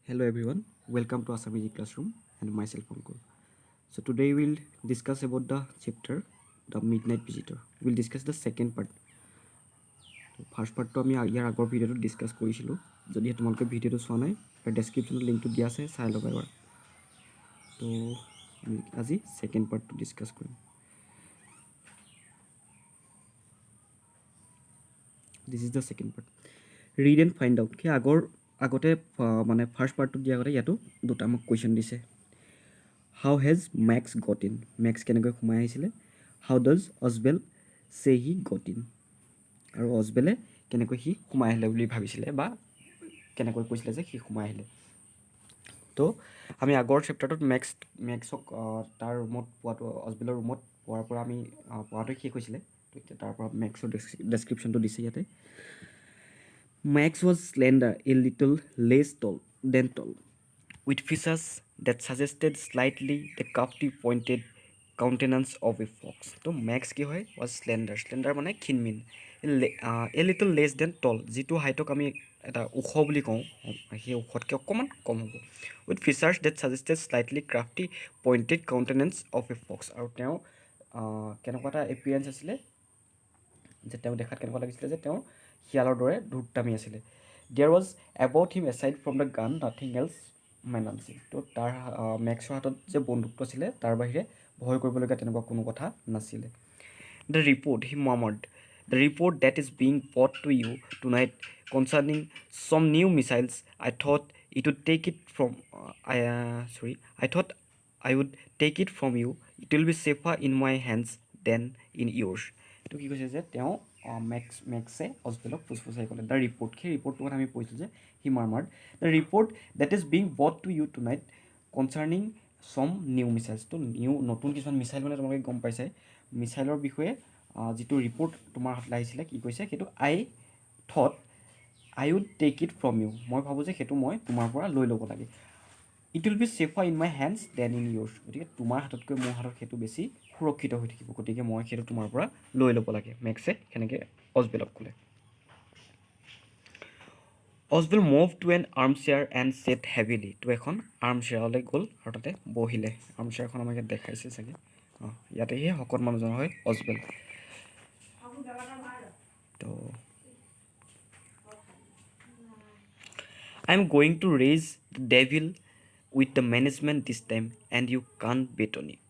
Hello everyone, welcome to Assam Easy Classroom and myself Ankur. So today we'll discuss about the chapter The Midnight Visitor. We'll discuss the second part. First part to আমি ইয়াৰ আগৰ ভিডিঅ'টো discuss কৰিছিলোঁ। যদিহে তোমালোকে ভিডিঅ'টো চোৱা নাই তাৰ ডেছক্ৰিপশ্যনত লিংকটো দিয়া আছে চাই ল'বা এবাৰ। তো আমি আজি সেকেন্ড পাৰ্টটো ডিছকাছ কৰিম। This is the second part. Read and find out. কি আগতে মানে ফাৰ্ষ্ট পাৰ্টটো দিয়া আগতে ইয়াতো দুটা মোক কুৱেশ্যন দিছে। How has Max got in? Max কেনেকৈ সোমাই আহিছিলে? How does Oswell say he got in? আৰু অজবেলে কেনেকৈ সি সোমাই আহিলে বুলি ভাবিছিলে বা কেনেকৈ কৈছিলে যে সি সোমাই আহিলে। তো আমি আগৰ চেপ্টাৰটোত মেক্সক তাৰ ৰুমত পোৱাটো অজবেলৰ ৰুমত পোৱাৰ পৰা আমি পোৱাটো শেষ হৈছিলে। তো এতিয়া তাৰ পৰা মেক্সৰ ডেছক্ৰিপশ্যনটো দিছে ইয়াতে। Max was slender, a little less tall than tall, with features that suggested slightly the crafty pointed countenance of a fox. তো মেক্স কি হয় was slender মানে ক্ষীণমিন, a little less than tall, যিটো হাইটক আমি এটা ওখ বুলি কওঁ সেই ওখতকৈ অকণমান কম হ'ব, with features that suggested slightly crafty pointed countenance of a fox. আৰু তেওঁ কেনেকুৱা এটা এপিয়াৰেঞ্চ আছিলে যে তেওঁ দেখাত কেনেকুৱা লাগিছিলে যে তেওঁ শিয়ালৰ দৰে ধূৰ্তামি আছিলে। There was about him aside from the gun nothing else man unseen. তো তাৰ মেক্সৰ হাতত যে বন্দুকটো আছিলে তাৰ বাহিৰে ভয় কৰিবলগীয়া তেনেকুৱা কোনো কথা নাছিলে। The report he murmured, the report that is being brought to you tonight concerning some new missiles I thought it would take it from I thought I would take it from you, it will be safer in my hands than in yours. তো কি কৈছে যে তেওঁ মেক্সে অজবেলক ফুচফুচাই ক'লে the report, সেই ৰিপৰ্টটোৰ কথা আমি কৈছোঁ যে he murmured, the report that is being brought to you tonight concerning some new missiles. তো নতুন কিছুমান মিছাইল মানে তোমালোকে গম পাইছে মিছাইলৰ বিষয়ে যিটো ৰিপৰ্ট তোমাৰ হাতলৈ আহিছিলে কি কৈছে সেইটো I thought I would take it from you, মই ভাবোঁ যে সেইটো মই তোমাৰ পৰা লৈ ল'ব লাগে। It will be safer in my hands than in yours, গতিকে তোমাৰ হাততকৈ মোৰ হাতত সেইটো বেছি সুৰক্ষিত হৈ থাকিব, গতিকে মই সেইটো তোমাৰ পৰা লৈ ল'ব লাগে, মেক্সে সেনেকৈ অজবেলক ক'লে। Ausable move to an armchair and sat heavily. তো এখন আৰ্ম চেয়াৰলৈ গ'ল আৰু তাতে বহিলে। আৰ্ম চেয়াৰখন আমাক ইয়াত দেখাইছে চাগে, ইয়াতে সেই শকত মানুহজন হয় অজবেল। So I am going to raise the devil with the management this time and you can't bet on it.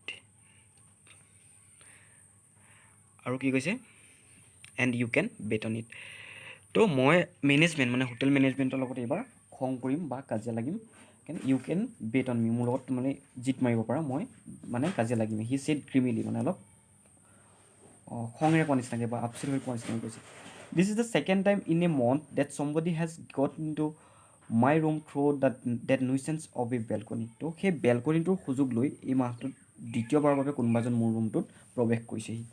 আৰু কি কৈছে and you can bet on it. তো মই মেনেজমেণ্ট মানে হোটেল মেনেজমেণ্টৰ লগত এইবাৰ খং কৰিম বা কাজিয়া লাগিম, ইউ কেন বেট অন মি, মোৰ লগত মানে জিত মাৰিব পাৰা, মই মানে কাজিয়া লাগিম। হি ছেড গ্ৰিমিলি, মানে অলপ খঙেৰে কোৱা নিচিনাকৈ বা আপচেট হৈ কোৱা নিচিনাকৈ কৈছে। This is the second time in a month that somebody has got into my room through that entrance of a balcony. তো সেই বেলকনিটোৰ সুযোগ লৈ এই মাহটোত দ্বিতীয়বাৰৰ বাবে কোনোবা এজন মোৰ ৰুমটোত প্ৰৱেশ কৰিছেহি।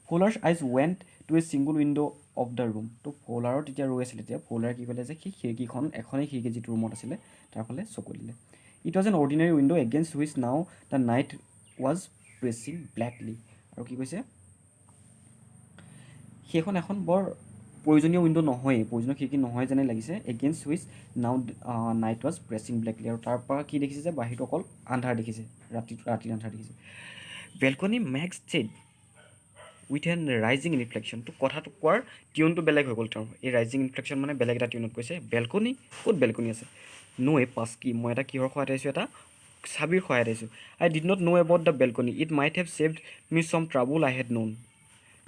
Fowler's eyes went to a single window' of the room. তো ফ'লাৰৰ তেতিয়া ৰৈ আছিলে, তেতিয়া ফ'লাৰে কি ক'লে যে সেই খিৰিকীখন এখনেই খিৰিকী যিটো ৰুমত আছিলে তাৰ ফালে চকু দিলে। It was an ordinary window' against which now the night was pressing blackly. আৰু কি কৈছে সেইখন এখন বৰ প্ৰয়োজনীয় উইণ্ড' নহয়েই, প্ৰয়োজনীয় খিৰিকী নহয় যেনে লাগিছে, এগেইনষ্ট হুইচ নাও নাইট ৱাজ প্ৰেছিং ব্লেকলি। আৰু তাৰ পৰা কি দেখিছে যে বাহিৰটো অকল আন্ধাৰ দেখিছে, ৰাতিৰ আন্ধাৰ দেখিছে। Balcony Max said with an rising inflection. তো কথাটো কোৱাৰ টিউনটো বেলেগ হৈ গ'ল তেওঁৰ, এই ৰাইজিং ইনফ্লেকশ্যন মানে বেলেগ এটা টিউনত কৈছে। বেলকনি, ক'ত বেলকনি আছে? নো এ পাছ কি, মই এটা কিহৰ সহায়ত আহিছোঁ, এটা চাবিৰ সহায়ত আহিছোঁ। I did not know' about the balcony, it might have saved me some trouble I head known.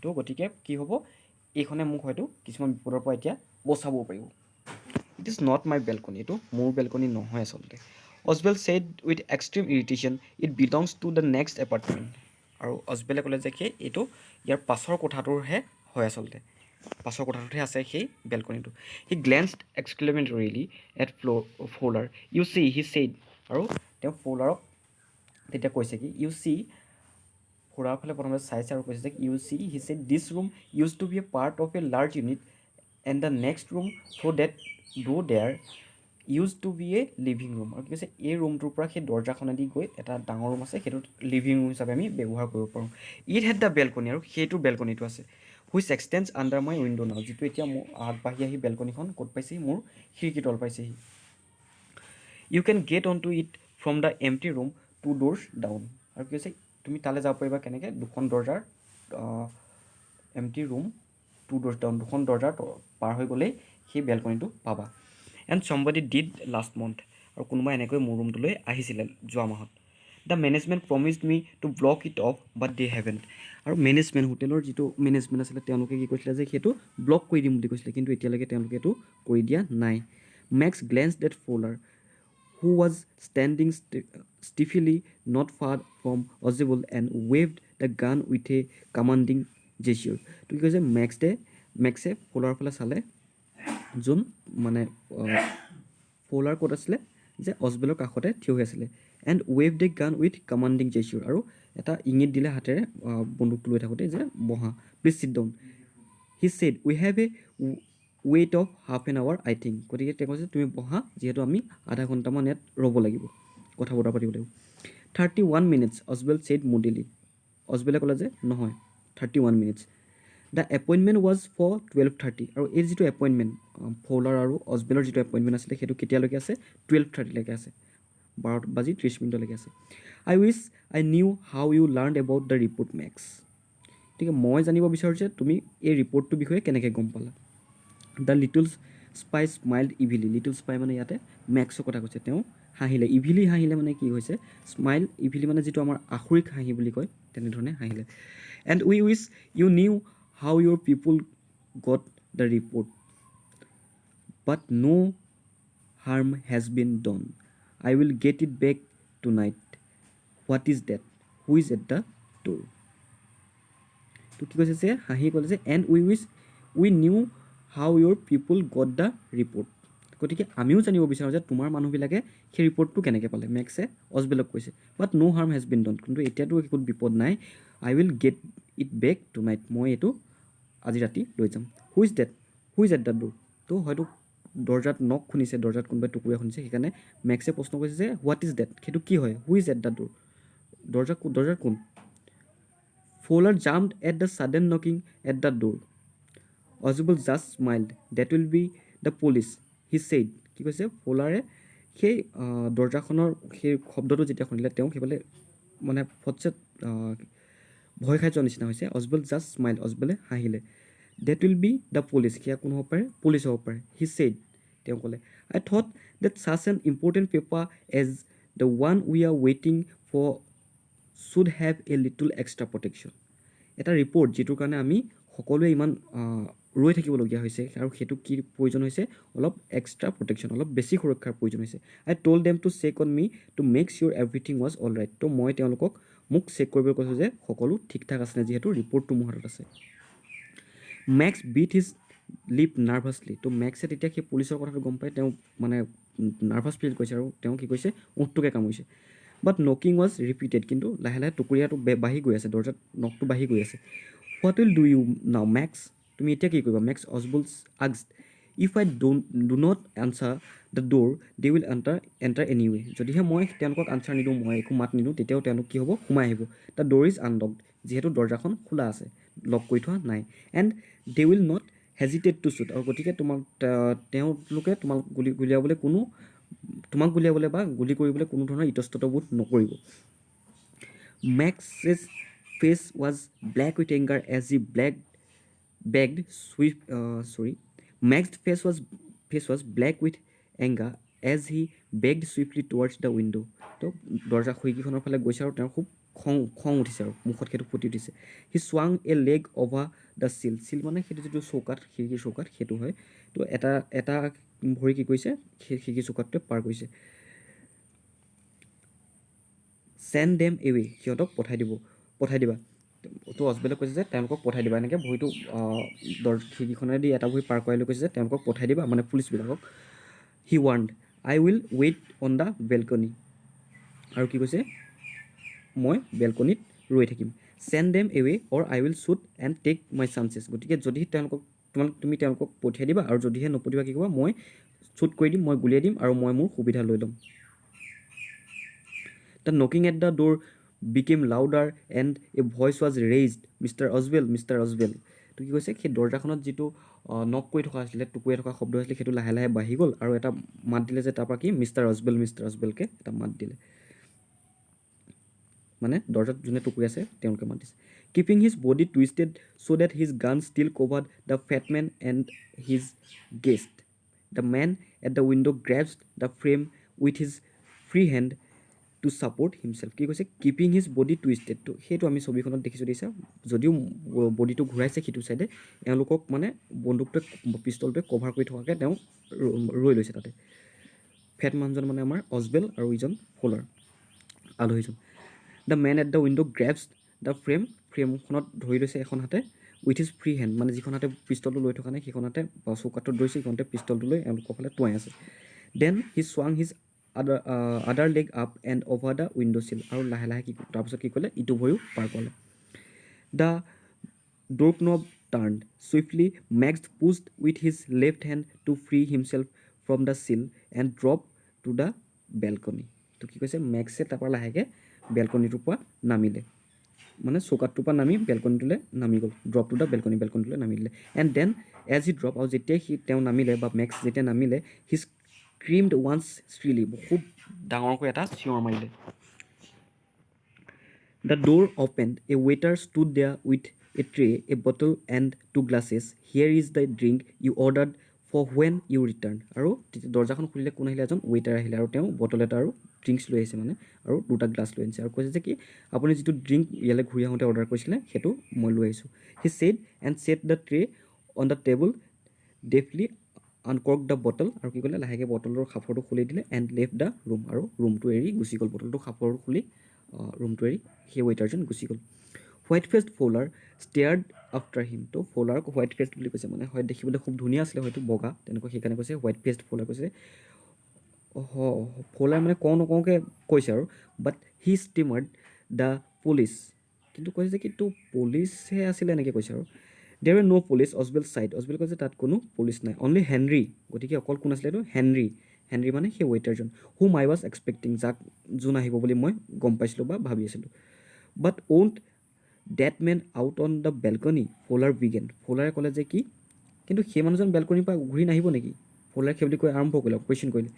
তো গতিকে কি হ'ব, এইখনে মোক হয়তো কিছুমান বিপদৰ পৰা এতিয়া বচাব পাৰিব। It is not my balcony, এইটো মোৰ বেলকনি নহয় আচলতে। Ausable said with extreme irritation it belongs to the next apartment. আৰু অজবেলে ক'লে যে সেই এইটো ইয়াৰ পাছৰ কোঠাটোৰহে হয়, আচলতে পাছৰ কোঠাটোতহে আছে সেই বেলকনিটো। He glanced exclamatorily at Fowler, you see he said. আৰু তেওঁ ফ'লাৰক তেতিয়া কৈছে কি ইউ চি, ফ'লাৰৰ ফালে প্ৰথমতে চাইছে আৰু কৈছে যে you see he said this room used to be a part of a large unit and the next room though there used to be a living room. আৰু কি কৈছে এই ৰুমটোৰ পৰা সেই দৰ্জাখনেদি গৈ এটা ডাঙৰ ৰুম আছে, সেইটোত লিভিং ৰুম হিচাপে আমি ব্যৱহাৰ কৰিব পাৰোঁ। ইট হেড দ্য বেলকনি, আৰু সেইটোৰ বেলকনিটো আছে, হুইচ এক্সটেণ্ডছ আণ্ডাৰ মাই উইণ্ড' নাও, যিটো এতিয়া মোৰ আগবাঢ়ি আহি বেলকনিখন ক'ত পাইছেহি, মোৰ খিৰিকী তল পাইছেহি। You can get on to it from the empty room 2 doors down. আৰু কি কৈছে তুমি তালৈ যাব পাৰিবা কেনেকৈ, দুখন দৰজাৰ এমটি ৰুম 2 doors ডাউন, দুখন দৰজাৰ পাৰ হৈ গ'লেই সেই বেলকনিটো পাবা। And somebody did last month, আৰু কোনোবা এনেকৈ মোৰ ৰুমটোলৈ আহিছিলে যোৱা মাহত। The management promised me to block it off but they haven't. আৰু মেনেজমেণ্ট, হোটেলৰ যিটো মেনেজমেণ্ট আছিলে তেওঁলোকে কি কৈছিলে যে সেইটো ব্লক কৰি দিম বুলি কৈছিলে, কিন্তু এতিয়ালৈকে তেওঁলোকে এইটো কৰি দিয়া নাই। Max glanced at Fowler who was standing stiffly not far from Ozable and waved the gun with a commanding gesture. তো কি কৈছে মেক্সে ফ'লাৰৰ ফালে চালে, যোন মানে ফ'লাৰ ক'ত আছিলে যে অজবেলৰ কাষতে থিয় হৈ আছিলে। And wave the gun with commanding gesture, আৰু এটা ইংগিত দিলে হাতেৰে বন্দুকটো লৈ থাকোঁতে যে বহা, please sit down. He said we have a wait of half an hour I think. গতিকে তেওঁ কৈছে তুমি বহা, যিহেতু আমি আধা ঘণ্টামান ইয়াত ৰ'ব লাগিব, কথা বতৰা পাতিব লাগিব। 31 minutes অজবেল ছেইড মুডিলি। অজবেলে ক'লে যে নহয় 31 minutes। The appointment was for 12:30, আৰু এই যিটো এপইণ্টমেণ্ট ফ'লাৰ আৰু অজবেলৰ যিটো এপইণ্টমেণ্ট আছিলে সেইটো কেতিয়ালৈকে আছে, 12:30লৈকে আছে, 12:30 আছে। I wish I knew how you learn about the report Max. গতিকে মই জানিব বিচাৰোঁ যে তুমি এই ৰিপৰ্টটোৰ বিষয়ে কেনেকৈ গম পালা। The little spy smiled evilly. Little spy মানে ইয়াতে মেক্সৰ কথা কৈছে, তেওঁ হাঁহিলে। ইভিলি হাঁহিলে মানে কি হৈছে, স্মাইল ইভিলি মানে যিটো আমাৰ আখৰিক হাঁহি বুলি কয়, তেনেধৰণে হাঁহিলে। And we wish you knew how your people got the report but no' harm has been done. I will get it back tonight. What is that? Who is at the door? তো কি কৈছে যে হাঁহি ক'লে যে and we new how your people got the report. গতিকে আমিও জানিব বিচাৰোঁ যে তোমাৰ মানুহবিলাকে সেই ৰিপৰ্টটো কেনেকৈ পালে। মেক্সে অজবেলক কৈছে but no' harm has been done, কিন্তু এতিয়াতো একো বিপদ নাই। I will get it back tonight, মই এইটো আজি ৰাতি লৈ যাম। Who is at the door. তো হয়তো দৰ্জাত নখ শুনিছে, দৰ্জাত কোনোবাই টুকুৰীয়া শুনিছে, সেইকাৰণে মেক্সে প্ৰশ্ন কৰিছে যে হোৱাট ইজ ডেট, সেইটো কি হয়। Who is at the door, দৰ্জাৰ কোন। Fowler jumped at the sudden knocking at the door. Ausable just smiled, that will be the police he said. কি কৈছে, ফ'লাৰে সেই দৰ্জাখনৰ সেই শব্দটো যেতিয়া শুনিলে তেওঁ সেইফালে মানে ফটছে ভয় খাই যোৱাৰ নিচিনা হৈছে। অজবল জাষ্ট স্মাইল, অজবলে হাঁহিলে। That will be the police, সেয়া কোন হ'ব পাৰে, পুলিচ হ'ব পাৰে। হি ছেইড, তেওঁ ক'লে I thought that such an important paper as the one we are ৱেইটিং for should have a little extra protection. এটা ৰিপৰ্ট যিটোৰ কাৰণে আমি সকলোৱে ইমান ৰৈ থাকিবলগীয়া হৈছে, আৰু সেইটো কি প্ৰয়োজন হৈছে, অলপ এক্সট্ৰা প্ৰটেকশ্যন, অলপ বেছি সুৰক্ষাৰ প্ৰয়োজন হৈছে। I told them to check on me to make sure everything was all right. তো মই তেওঁলোকক মোক চেক কৰিবলৈ কৈছোঁ যে সকলো ঠিক ঠাক আছিলে, যিহেতু ৰিপৰ্টটো মোৰ হাতত আছে। Max bit his lip nervously. তো মেক্সে তেতিয়া সেই পুলিচৰ কথাটো গম পাই তেওঁ মানে নাৰ্ভাছ ফিল কৰিছে, আৰু তেওঁ কি কৰিছে, ওঁঠটোকে কামুৰিছে। বাট নকিং ৱাজ ৰিপিটেড, কিন্তু লাহে লাহে টুকুৰীয়াটো বাঢ়ি গৈ আছে, দৰ্জাত নখটো বাঢ়ি গৈ আছে। What will you do now Max, তুমি এতিয়া কি কৰিবা। Max Ausable's asked if I do not answer the door they will enter anyway. যদিহে মই তেওঁলোকক আনচাৰ নিদিওঁ, মই একো মাত নিদিওঁ, তেতিয়াও তেওঁলোক কি হ'ব, সোমাই আহিব। দ্য ড'ৰ ইজ আনলকড, যিহেতু দৰ্জাখন খোলা আছে, লক কৰি থোৱা নাই। And they will not hesitate two shoot, আৰু গতিকে তেওঁলোকে তোমাক গুলিয়াবলৈ বা গুলি কৰিবলৈ কোনো ধৰণৰ ইতস্তত বোধ নকৰিব। Max's face was black with anger as he begged Max's face was black with anger as he begged swiftly towards the window. তো দৰ্জা খিৰিকীখনৰ ফালে গৈছে, আৰু তেওঁৰ খুব খং উঠিছে, আৰু মুখত সেইটো ফুটি উঠিছে। হি swung a leg over the sill মানে সেইটো যিটো চৌকাঠ, খিৰিকীৰ চৌকাঠ, সেইটো হয়। তো এটা ভৰি কি কৰিছে, সেই খিৰিকীৰ চৌকাঠটোৱে পাৰ কৰিছে। চেণ্ড দেম এৱে, সিহঁতক পঠাই দিবা। তো অজবেলে কৈছে যে তেওঁলোকক পঠাই দিবা, এনেকৈ ভৰিটো খিৰিকীখনেদি এটা ভৰি পাৰ কৰাই লৈ কৈছে যে তেওঁলোকক পঠাই দিবা, মানে পুলিচবিলাকক। He warned I will wait on the balcony, আৰু কি কৈছে, মই বেলকনিত ৰৈ থাকিম। Send them away or I will shoot and take my chances. গতিকে যদি তুমি তেওঁলোকক পঠিয়াই দিবা, আৰু যদিহে নপঠিওৱা কি ক'বা, মই শ্বুট কৰি দিম, মই গুলিয়াই দিম, আৰু মই মোৰ সুবিধা লৈ ল'ম। The knocking at the door became louder and a voice was raised, mister Ausable. তো কি কৈছে, সেই দৰ্জাখনত যিটো নক কৰি থকা আছিলে, টুকুৰাই থকা শব্দ আছিলে, সেইটো লাহে লাহে বাঢ়ি গ'ল আৰু এটা মাত দিলে যে তাৰপৰা কি মিষ্টাৰ অজবেলকে এটা মাত দিলে, মানে দৰ্জাত যোনে টুকুৰি আছে তেওঁলোকে মাত দিছে। Keeping his body twisted so' that his gun still covered the fat man and his guest. The man at the window' grabbed the frame with his free hand to support himself. কি কৈছে? Keeping his body টুইষ্টেড, তো সেইটো আমি ছবিখনত দেখিছোঁ দিছা, যদিও বডিটো ঘূৰাইছে সিটো চাইডে, এওঁলোকক মানে বন্দুকটোৱে পিষ্টলটোৱে কভাৰ কৰি থকাকৈ তেওঁ ৰৈ লৈছে তাতে। ফেট মানুহজন মানে আমাৰ অজবেল আৰু ইজন ফ'লাৰ আলহীজন। The man at the window' grabbed the ফ্ৰেমখনত ধৰি লৈছে এখন হাতে উইথ হিজ ফ্ৰী হেণ্ড, মানে যিখন হাতে পিষ্টলটো লৈ থকা নাই সেইখন হাতে চৌকাটোত ধৰিছে, সেইখনতে পিষ্টলটো লৈ এওঁলোকৰ ফালে টুৱাই আছে। দেন হি চুৱাং his other leg up and over the window' sill, আৰু লাহে লাহে তাৰপিছত কি ক'লে, ইটো ভৰিও পাৰ কৰিলে। The door knob turn swiftly, Max pushed with his left hand to free himself from the sill and drop to the balcony. তো কি কৈছে, মেক্সে তাৰপৰা লাহেকৈ বেলকনিটোৰ পৰা নামিলে, মানে চৌকাটোৰ পৰা নামি বেলকনিটোলৈ নামি গ'ল, ড্ৰপ টু দ্য বেলকনিটোলৈ নামি দিলে। And then as he drop, আৰু যেতিয়াই তেওঁ নামিলে বা মেক্স যেতিয়া নামিলে, হি স্ক্ৰীমড ওৱান্স শ্ৰীলি, খুব ডাঙৰকৈ এটা চিঞৰ মাৰিলে। The door opened, a waiter stood there with a tray, a bottle and 2 glasses, here is the drink you ordered for when you return. আৰু তেতিয়া দৰ্জাখন খুলিলে কোন আহিলে, এজন ৱেইটাৰ আহিলে, আৰু তেওঁ বটল এটা আৰু ড্ৰিংকছ লৈ আহিছে মানে, আৰু 2টা গ্লাছ লৈ আনিছে, আৰু কৈছে যে কি আপুনি যিটো ড্ৰিংক ইয়ালৈ ঘূৰি আহোঁতে অৰ্ডাৰ কৰিছিলে সেইটো মই লৈ আহিছোঁ। He said and set the tray on the table, deftly uncork the bottle, আৰু কি ক'লে, লাহেকৈ বটলৰ সাঁফৰটো খুলি দিলে, এণ্ড লেফ্ট দ্য ৰুম, আৰু ৰুমটো এৰি গুচি গ'ল, বটলটো সাঁফৰটো খুলি ৰুমটো এৰি সেই ৱেইটাৰজন গুচি গ'ল। হোৱাইট ফেচড ফ'লাৰ ষ্টেয়াৰ্ড আফটাৰ হিম, তো ফ'লাৰক হোৱাইট ফেচড বুলি কৈছে, মানে হয় দেখিবলৈ খুব ধুনীয়া আছিলে হয়তো বগা, তেনেকুৱা সেইকাৰণে কৈছে হোৱাইট ফেচড ফ'লাৰ কৈছে। ফ'লাৰ মানে কওঁ নকওঁকৈ কৈছে আৰু, বাট হি ষ্টিমাৰ্ড দ্য পুলিচ, কিন্তু কৈছে যে কি তো পুলিচহে আছিলে এনেকৈ কৈছে আৰু। দেৰ ৱে ন' পুলিচ অজবেল ছাইড, অজবেল কৈছে তাত কোনো পুলিচ নাই, অনলি হেনৰী, গতিকে অকল কোন আছিলে এইটো, হেনৰী মানে সেই ৱেইটাৰজন, হুম আই ৱাজ এক্সপেক্টিং, যোন আহিব বুলি মই গম পাইছিলোঁ বা ভাবি আছিলোঁ। But won't that man out on the balcony, Fowler began, ফ'লাৰে ক'লে যে কি কিন্তু সেই মানুহজন বেলকনিৰ পৰা ঘূৰি নাহিব নেকি, ফ'লাৰে সেই বুলি কৈ আৰম্ভ কৰিলে, কুৱেশ্যন কৰিলে।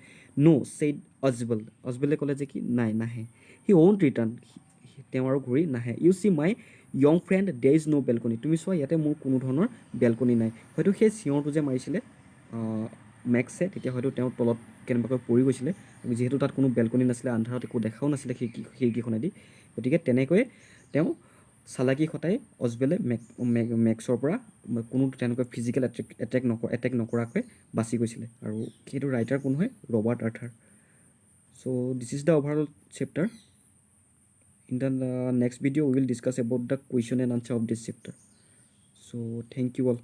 ন' ছেইড অজবেলে ক'লে যে কি নাই, নাহে। হি ওণ্ট ৰিটাৰ্ণ, তেওঁ আৰু ঘূৰি নাহে। You see my young friend, there is no' balcony, তুমি চোৱা ইয়াতে মোৰ কোনো ধৰণৰ বেলকনি নাই। হয়তো সেই চিঞৰটো যে মাৰিছিলে মেক্সে, তেতিয়া হয়তো তেওঁ তলত কেনেবাকৈ পৰি গৈছিলে, যিহেতু তাত কোনো বেলকনি নাছিলে, আন্ধাৰত একো দেখাও নাছিলে খিৰিকীখনেদি, গতিকে তেনেকৈয়ে তেওঁ চালাকি খটাই অজবেলে মেক্সৰ পৰা কোনো তেনেকৈ ফিজিকেল এটেক নকৰাকৈ বাচি গৈছিলে, আৰু সেইটো ৰাইটাৰ কোন হয়, Robert Arthur. So' this is the overall chapter. In the next video we will discuss about the question and answer of this chapter. So thank you all.